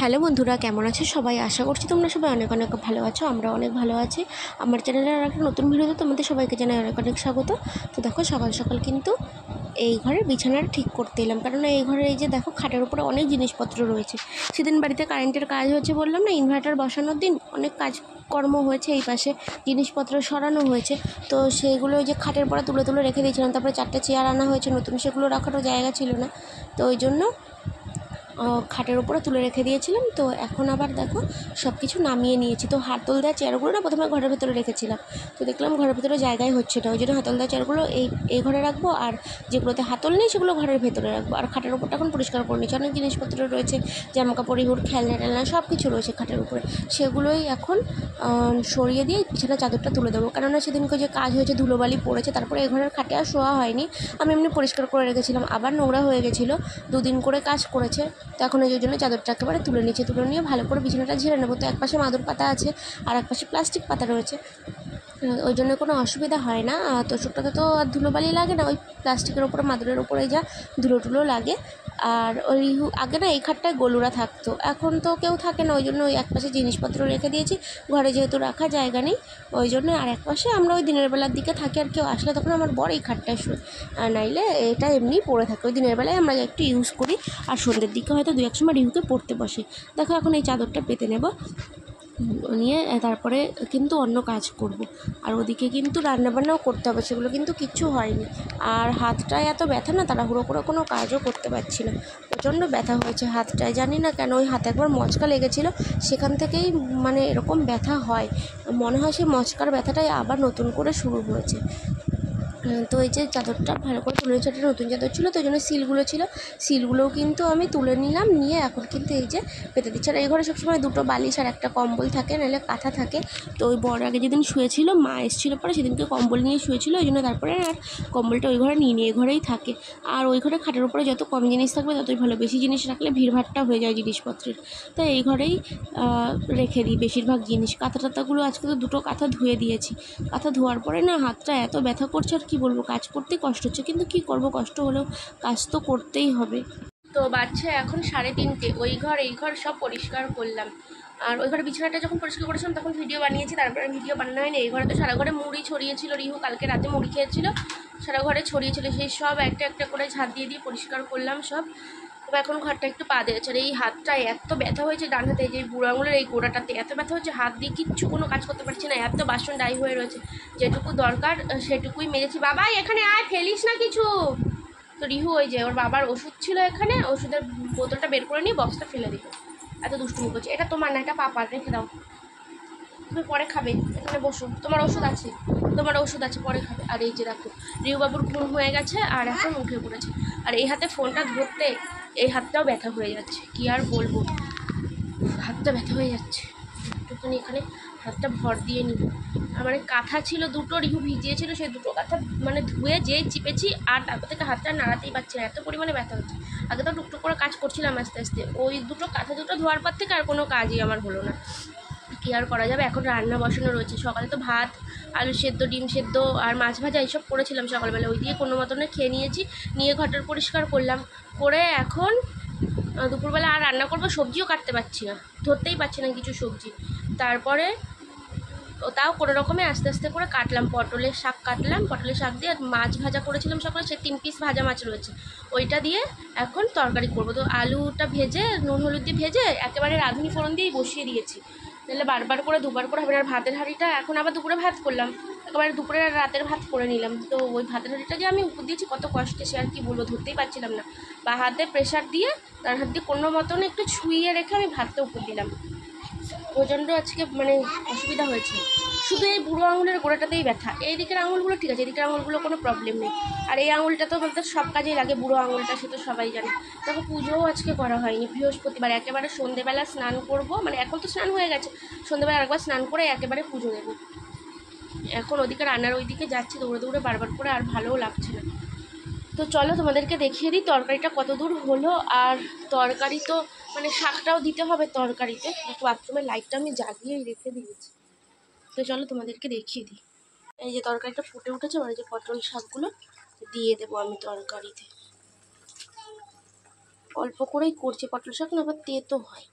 Hello বন্ধুরা, কেমন আছো সবাই? আশা করছি তোমরা সবাই অনেক অনেক ভালো আছো। আমরা অনেক ভালো আছি। আমার চ্যানেলের আর একটা নতুন ভিডিওতে তোমাদের সবাইকে জানাই অনেক অনেক স্বাগত। তো দেখো, সকাল সকাল কিন্তু এই ঘরের বিছানাটা ঠিক করতে এলাম, কারণ এই ঘরে এই যে দেখো, খাটের উপরে অনেক জিনিসপত্র রয়েছে। সেদিন বাড়িতে কারেন্টের কাজ হচ্ছে বললাম না, ইনভার্টার বসানোর দিন অনেক কাজকর্ম হয়েছে, এই পাশে জিনিসপত্র সরানো হয়েছে। তো সেগুলো ওই যে খাটের পরে তুলে তুলে রেখে দিয়েছিলাম। তারপরে 4টে চেয়ার আনা হয়েছে নতুন, সেগুলো রাখারও জায়গা ছিল না, তো ওই জন্য খাটের উপরে তুলে রেখে দিয়েছিলাম। তো এখন আবার দেখো সব কিছু নামিয়ে নিয়েছি। তো হাতল দেওয়া চেয়ারগুলো না প্রথমে ঘরের ভেতরে রেখেছিলাম, তো দেখলাম ঘরের ভেতরে জায়গায় হচ্ছে না, ওই জন্য হাতল দেওয়া চেয়ারগুলো এই ঘরে রাখবো, আর যেগুলোতে হাতল নেই সেগুলো ঘরের ভেতরে রাখবো। আর খাটের উপরটা এখন পরিষ্কার করে নিচ্ছি, অনেক জিনিসপত্র রয়েছে, জামাকাপড়, হুড়, খেলনা টেলনা সব কিছু রয়েছে খাটের উপরে। সেগুলোই এখন সরিয়ে দিয়ে বিছানার চাদরটা তুলে দেবো, কেননা সেদিনকে যে কাজ হয়েছে ধুলোবালি পড়েছে, তারপরে এই ঘরের খাটে আর শোয়া হয়নি। আমি এমনি পরিষ্কার করে রেখেছিলাম, আবার নোংরা হয়ে গেছিলো, 2 দিন করে কাজ করেছে। তো এখন এই জন্য চাদরটা একেবারে তুলে নিয়ে ভালো করে বিছানাটা ঝেড়ে নেবো। তো একপাশে মাদুর পাতা আছে আর একপাশে প্লাস্টিক পাতা রয়েছে, ওই জন্য কোনো অসুবিধা হয় না। তোষকটাতে তো আর ধুলোবালি লাগে না, ওই প্লাস্টিকের ওপরে মাদুরের ওপরে যা ধুলো লাগে। আর ওই আগে না এই খাটটায় গলুরা থাকতো, এখন তো কেউ থাকে না, ওই জন্য ওই একপাশে জিনিসপত্র রেখে দিয়েছি। ঘরে যেহেতু রাখার জায়গা নেই, ওই জন্য আর একপাশে আমরা ওই দিনের বেলার দিকে থাকি, আর কেউ আসলে তখন আমার বর এই খাটটায় শুয়ে, আর নাইলে এটা এমনিই পড়ে থাকে। ওই দিনের বেলায় আমরা একটু ইউজ করি, আর সন্ধ্যের দিকে হয়তো 2-1 সময় রিহুকে পড়তে বসে। দেখো এখন এই চাদরটা পেতে নেব, নিয়ে তারপরে কিন্তু অন্য কাজ করব। আর ওদিকে কিন্তু রান্নাবান্নাও করতে হবে, সেগুলো কিন্তু কিচ্ছু হয়নি। আর হাতটায় এত ব্যথা না, তাড়াহুড়ো করে কোনো কাজও করতে পারছি না, প্রচণ্ড ব্যথা হয়েছে হাতটায়। জানি না কেন, ওই হাতে একবার মচকা লেগেছিলো, সেখান থেকেই মানে এরকম ব্যথা হয়। মনে হয় সেই মচকার ব্যথাটাই আবার নতুন করে শুরু হয়েছে। তো এই যে চাদরটা ভালো করে তুলে নিচ্ছি, একটা নতুন চাদর ছিল, তো ওই জন্য সিলগুলোও কিন্তু আমি তুলে নিলাম, নিয়ে এখন কিন্তু এই যে পেতে দিচ্ছি। আর এই ঘরে সবসময় 2টো বালিশ আর একটা কম্বল থাকে, নাহলে কাঁথা থাকে। তো ওই বড় আগে যেদিন শুয়েছিল, মা এসেছিলো পরে, সেদিনকে কম্বল নিয়ে শুয়েছিল, ওই জন্য তারপরে আর কম্বলটা ওই ঘরে নিয়ে এই ঘরেই থাকে। আর ওই ঘরে খাটের উপরে যত কম জিনিস থাকবে ততই ভালো, বেশি জিনিস রাখলে ভিড়ভাট্টা হয়ে যায় জিনিসপত্রের। তো এই ঘরেই রেখে দিই বেশিরভাগ জিনিস। কাঁথা টাথাগুলো আজকে তো 2টো কাঁথা ধুয়ে দিয়েছি। কাঁথা ধোয়ার পরে না হাতটা এত ব্যথা করছে, আর কি বলবো, কাজ করতে কষ্ট হচ্ছে, কিন্তু কি করব, কষ্ট হলেও কাজ তো করতেই হবে। তো বাচ্চা এখন 3:30, ওই ঘর এই ঘর সব পরিষ্কার করলাম। আর ওই ঘরে বিছানাটা যখন পরিষ্কার করেছিলাম তখন ভিডিও বানিয়েছি, তারপরে ভিডিও বানানো হয়নি। এই ঘরে তো সারা ঘরে মুড়ি ছড়িয়েছিল, রিহু কালকে রাতে মুড়ি খেয়েছিল, সারা ঘরে ছড়িয়েছিল, সেই সব একটা একটা করে ঝাঁট দিয়ে দিয়ে পরিষ্কার করলাম সব। তবে এখন ঘরটা একটু পা দিয়েছে। আর এই হাতটা এত ব্যথা হয়েছে, ডান হাতে যে বুড়ো আঙুলের এই গোড়াটাতে এত ব্যথা হচ্ছে, হাত দিয়ে কিচ্ছু কোনো কাজ করতে পারছি না, এত বাসন ডাই হয়ে রয়েছে। যেটুকু দরকার সেটুকুই মেরেছি। বাবাই এখানে আয়, ফেলিস না কিছু। তো রিহু ওই যে ওর বাবার ওষুধ ছিল এখানে, ওষুধের বোতলটা বের করে নিয়ে বক্সটা ফেলে দিল, এত দুষ্টুমি করছে। এটা তোমার না, এটা পাপার, রেখে দাও, তুমি পরে খাবে, এখানে বসো, তোমার ওষুধ আছে পরে খাবে। আর এই যে দেখো, রিহুবাবুর ঘুম হয়ে গেছে আর এখন উঠে পড়েছে। আর এই হাতে ফোনটা ধরতে এই হাতটাও ব্যথা হয়ে যাচ্ছে, কি আর বলবো, হাতটা ব্যথা হয়ে যাচ্ছে। একটুখানি এখানে হাতটা ভর দিয়ে নিব। আর মানে কাঁথা ছিল 2টো, রিহু ভিজিয়েছিল, সেই 2টো কাঁথা মানে ধুয়ে যেই চিপেছি, আর তারপর থেকে হাতটা নাড়াতেই পারছি না, এত পরিমাণে ব্যথা হচ্ছে। আগে তো টুকটুক করে কাজ করছিলাম আস্তে আস্তে, ওই 2টো কাঁথা ধোয়ার পর থেকে আর কোনো কাজই আমার হলো না। কী আর করা যাবে, এখন রান্না বসানো রয়েছে। সকালে তো ভাত, আলু সেদ্ধ, ডিম সেদ্ধ আর মাছ ভাজা এইসব করেছিলাম সকালবেলা, ওই দিয়ে কোনো মতনে খেয়ে নিয়েছি। নিয়ে ঘরটার পরিষ্কার করলাম, করে এখন দুপুরবেলা আর রান্না করবো, সবজিও কাটতে পারছি না, ধরতেই পারছি না কিছু সবজি। তারপরে তাও কোনো রকমে আস্তে আস্তে করে কাটলাম, পটলের শাক দিয়ে, আর মাছ ভাজা করেছিলাম সকালে, সে 3 পিস ভাজা মাছ রয়েছে, ওইটা দিয়ে এখন তরকারি করবো। তো আলুটা ভেজে নুন হলুদ দিয়ে ভেজে একেবারে রাঁধুনি ফোড়ন দিয়েই বসিয়ে দিয়েছি, তাহলে বারবার করে দুবার করে হবে না। আর ভাতের হাঁড়িটা এখন আবার দুপুরে ভাত করলাম, একেবারে দুপুরে আর রাতের ভাত করে নিলাম। তো ওই ভাতের হাঁড়িটা যে আমি উপর দিয়েছি কত কষ্টে, সে আর কি বলবো, ধরতেই পারছিলাম না, বা হাতে প্রেশার দিয়ে তার হাত দিয়ে কোনো মতন একটু ছুঁয়ে রেখে আমি ভাতটা উপর দিলাম। প্রচণ্ড আজকে মানে অসুবিধা হয়েছে। শুধু এই বুড়ো আঙুলের গোড়াটাতেই ব্যথা, এই দিকের আঙুলগুলো ঠিক আছে, এদিকের আঙুলগুলো কোনো প্রবলেম নেই। আর এই আঙুলটা তো বলতে সব কাজেই লাগে, বুড়ো আঙুলটা, সে তো সবাই জানে। তবে পুজোও আজকে করা হয়নি, বৃহস্পতিবার, একেবারে সন্ধেবেলা স্নান করব, মানে এখন তো স্নান হয়ে গেছে, সন্ধেবেলা একবার স্নান করে একেবারে পুজো দেবো। এখন ওদিকে রান্নার ওইদিকে যাচ্ছি দৌড়ে দৌড়ে বারবার করে, আর ভালোও লাগছে না। তো চলো তোমাদেরকে দেখিয়ে দিই তরকারিটা কত দূর হলো। আর তরকারি তো মানে শাকটাও দিতে হবে তরকারিতে, বাথরুমের লাইটটা আমি জাগিয়েই রেখে দিয়েছি। তো চলো তোমাদেরকে দেখিয়ে দিই। এই যে তরকারিটা ফুটে উঠেছে, মানে যে পটল শাকগুলো দিয়ে দেবো আমি তরকারিতে। অল্প করেই করছি, পটল শাক না আবার তেতো হয়।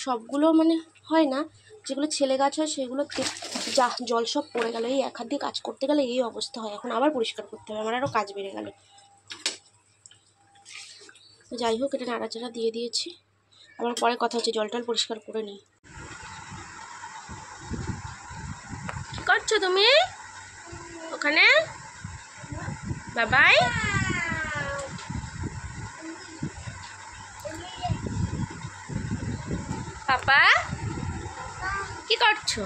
সবগুলো মানে হয় না, যেগুলো ছেলে গাছ হয় সেগুলো যা জল সব পড়ে গেল। এই এক হাত দিয়ে কাজ করতে গেলে এই অবস্থা হয়। এখন আবার পরিষ্কার করতে হবে, আমার আরও কাজ বেড়ে গেল। যাই হোক, এটা নাড়াচাড়া দিয়ে দিয়েছি, আবার পরে কথা হচ্ছে। জল টল পরিষ্কার করে নিই। কি করছো তুমি ওখানে বাবাই? পাপা কি করছো?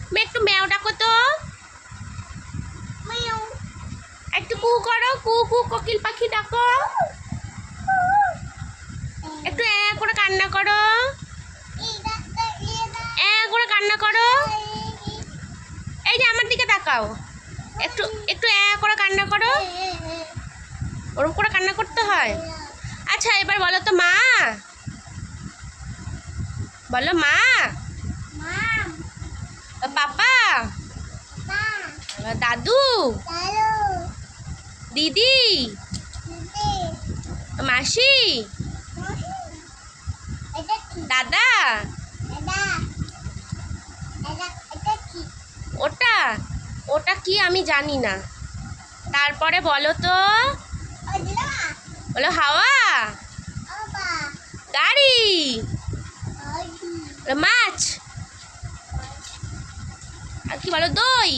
তুমি একটু ম্যাও ডাকো তো, একটু কু করো, কু কু কোকিল পাখি ডাকো, একটু করে কান্না করো, করে কান্না করো। এই যে আমার দিকে তাকাও, একটু একটু করে কান্না করো। ওরকম করে কান্না করতে হয়। আচ্ছা এবার বলো তো মা, বলো মা। পাপা, দাদু, দিদি, মাসি, দাদা। ওটা ওটা কি আমি জানি না। তারপরে বলো তো, বলো হাওয়া, গাড়ি, মাছ, আর কি বলো দই।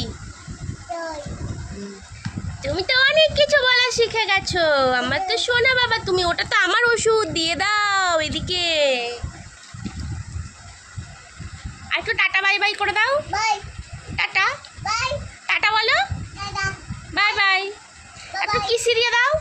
তুমি তো অনেক কিছু বলা শিখে গেছো, আমার তো শোনা বাবা তুমি। ওটা তো আমার ওষুধ, দিয়ে দাও এদিকে। আর একটু টাটা বাই বাই করে দাও। টাটা, টাটা বলো, বাই বাই। একটু কিসি দিয়ে দাও।